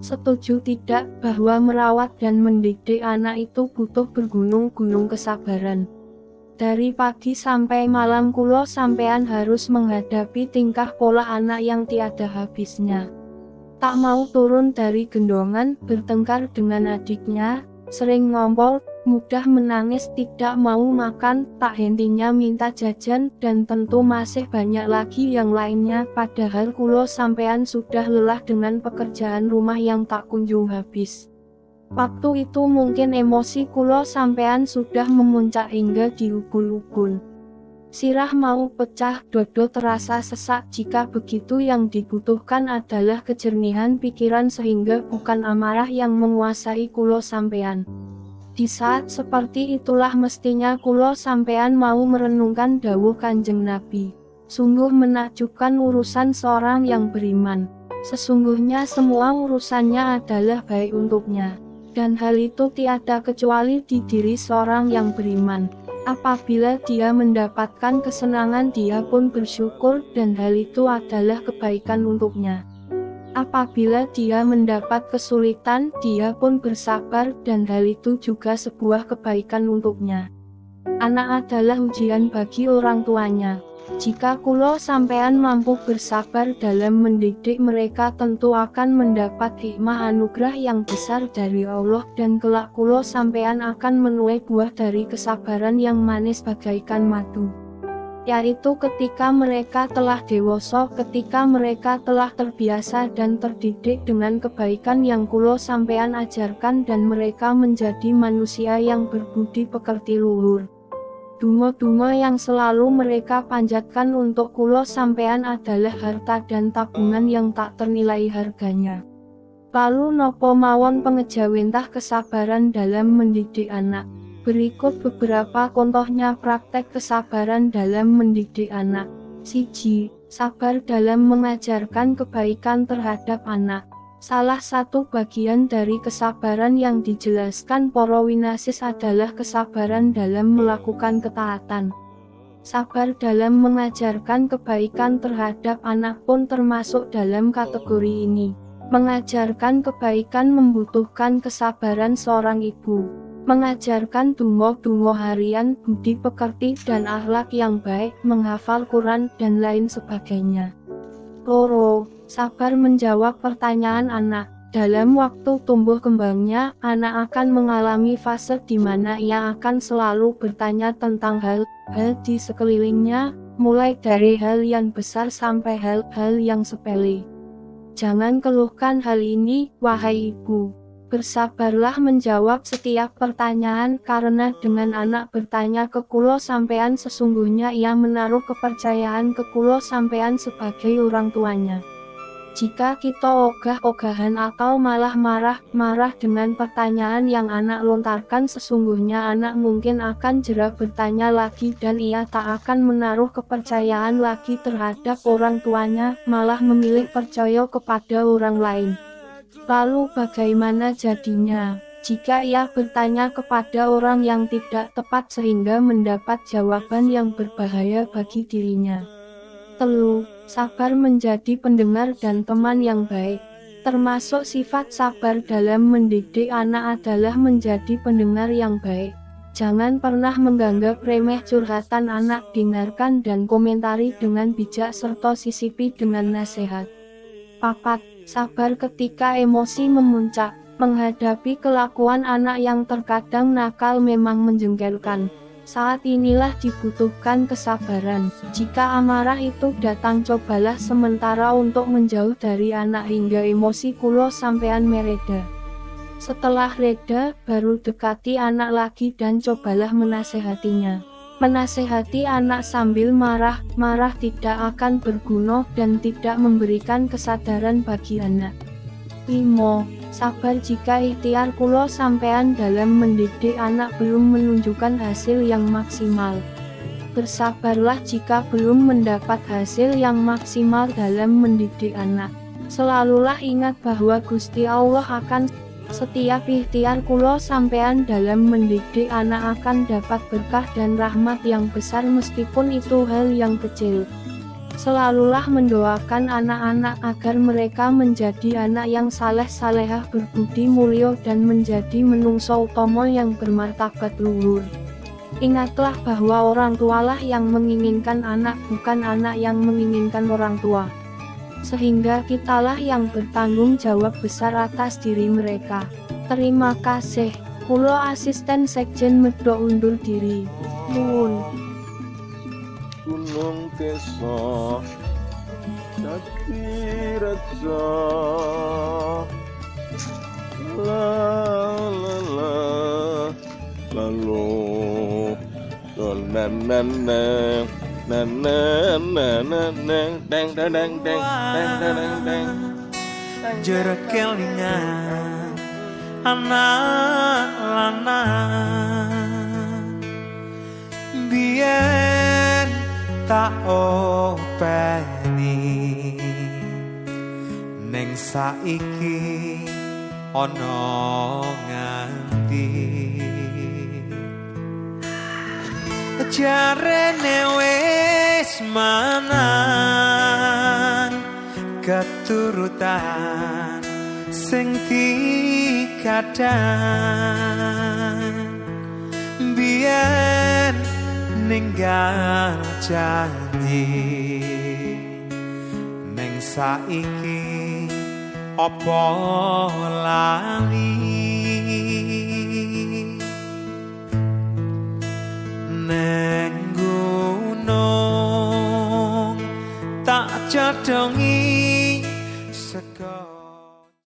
Setuju tidak bahwa merawat dan mendidik anak itu butuh bergunung-gunung kesabaran. Dari pagi sampai malam kulo sampean harus menghadapi tingkah pola anak yang tiada habisnya. Tak mau turun dari gendongan, bertengkar dengan adiknya, sering ngompol, mudah menangis, tidak mau makan, tak hentinya minta jajan, dan tentu masih banyak lagi yang lainnya. Padahal kulo sampean sudah lelah dengan pekerjaan rumah yang tak kunjung habis. Waktu itu mungkin emosi kulo sampean sudah memuncak hingga diubul-ubul. Sirah mau pecah, dodo terasa sesak. Jika begitu yang dibutuhkan adalah kejernihan pikiran sehingga bukan amarah yang menguasai kulo sampean. Di saat seperti itulah mestinya kulo sampean mau merenungkan dawuh Kanjeng Nabi. Sungguh menakjubkan urusan seorang yang beriman. Sesungguhnya semua urusannya adalah baik untuknya. Dan hal itu tiada kecuali di diri seorang yang beriman. Apabila dia mendapatkan kesenangan dia pun bersyukur dan hal itu adalah kebaikan untuknya. Apabila dia mendapat kesulitan dia pun bersabar dan hal itu juga sebuah kebaikan untuknya. Anak adalah ujian bagi orang tuanya. Jika kulo sampean mampu bersabar dalam mendidik mereka tentu akan mendapat hikmah anugerah yang besar dari Allah dan kelak kulo sampean akan menuai buah dari kesabaran yang manis bagaikan madu. Yaitu ketika mereka telah dewasa, ketika mereka telah terbiasa dan terdidik dengan kebaikan yang kulo sampean ajarkan dan mereka menjadi manusia yang berbudi pekerti luhur. Dungo-dungo yang selalu mereka panjatkan untuk kulo sampean adalah harta dan tabungan yang tak ternilai harganya. Lalu nopo mawon pengejawentah kesabaran dalam mendidik anak. Berikut beberapa contohnya praktek kesabaran dalam mendidik anak. 1. Sabar dalam mengajarkan kebaikan terhadap anak. Salah satu bagian dari kesabaran yang dijelaskan para winasis adalah kesabaran dalam melakukan ketaatan. Sabar dalam mengajarkan kebaikan terhadap anak pun termasuk dalam kategori ini. Mengajarkan kebaikan membutuhkan kesabaran seorang ibu. Mengajarkan dungo-dungo harian, budi pekerti dan akhlak yang baik, menghafal Quran dan lain sebagainya. 2. Sabar menjawab pertanyaan anak. Dalam waktu tumbuh kembangnya, anak akan mengalami fase di mana ia akan selalu bertanya tentang hal-hal di sekelilingnya, mulai dari hal yang besar sampai hal-hal yang sepele. Jangan keluhkan hal ini, wahai ibu. Bersabarlah menjawab setiap pertanyaan karena dengan anak bertanya ke kulo sampean sesungguhnya ia menaruh kepercayaan ke kulo sampean sebagai orang tuanya. Jika kita ogah-ogahan atau malah marah-marah dengan pertanyaan yang anak lontarkan sesungguhnya anak mungkin akan jera bertanya lagi dan ia tak akan menaruh kepercayaan lagi terhadap orang tuanya, malah memilih percaya kepada orang lain. Lalu bagaimana jadinya, jika ia bertanya kepada orang yang tidak tepat sehingga mendapat jawaban yang berbahaya bagi dirinya? 3. Sabar menjadi pendengar dan teman yang baik. Termasuk sifat sabar dalam mendidik anak adalah menjadi pendengar yang baik. Jangan pernah menganggap remeh curhatan anak, dengarkan dan komentari dengan bijak serta sisipi dengan nasihat. 4. Sabar ketika emosi memuncak. Menghadapi kelakuan anak yang terkadang nakal memang menjengkelkan. Saat inilah dibutuhkan kesabaran. Jika amarah itu datang cobalah sementara untuk menjauh dari anak hingga emosi kulo sampean mereda. Setelah reda, baru dekati anak lagi dan cobalah menasehatinya. Menasehati anak sambil marah tidak akan berguna dan tidak memberikan kesadaran bagi anak. 5. Sabar jika ikhtiar kulo sampean dalam mendidik anak belum menunjukkan hasil yang maksimal. Bersabarlah jika belum mendapat hasil yang maksimal dalam mendidik anak. Selalulah ingat bahwa Gusti Allah akan setiap ikhtiar kulo sampean dalam mendidik anak akan dapat berkah dan rahmat yang besar meskipun itu hal yang kecil. Selalulah mendoakan anak-anak agar mereka menjadi anak yang saleh-salehah, berbudi mulya dan menjadi menungso utama yang bermartabat luhur. Ingatlah bahwa orang tualah yang menginginkan anak, bukan anak yang menginginkan orang tua. Sehingga kitalah yang bertanggung jawab besar atas diri mereka. Terima kasih. Kula Asisten Sekjen Medok undur diri. Nuwun. Gunung Keso Jati Raja la la la lalu dol nan nan nan nan nan nan nan deng deng deng deng deng deng deng Jarak kelingan anak lanang biyen tak openi ning saiki ana nganti jarene wis manang keturutan sing dikadang biyen ninggal janji ning saiki apa lali neng gunung tak jadongi seko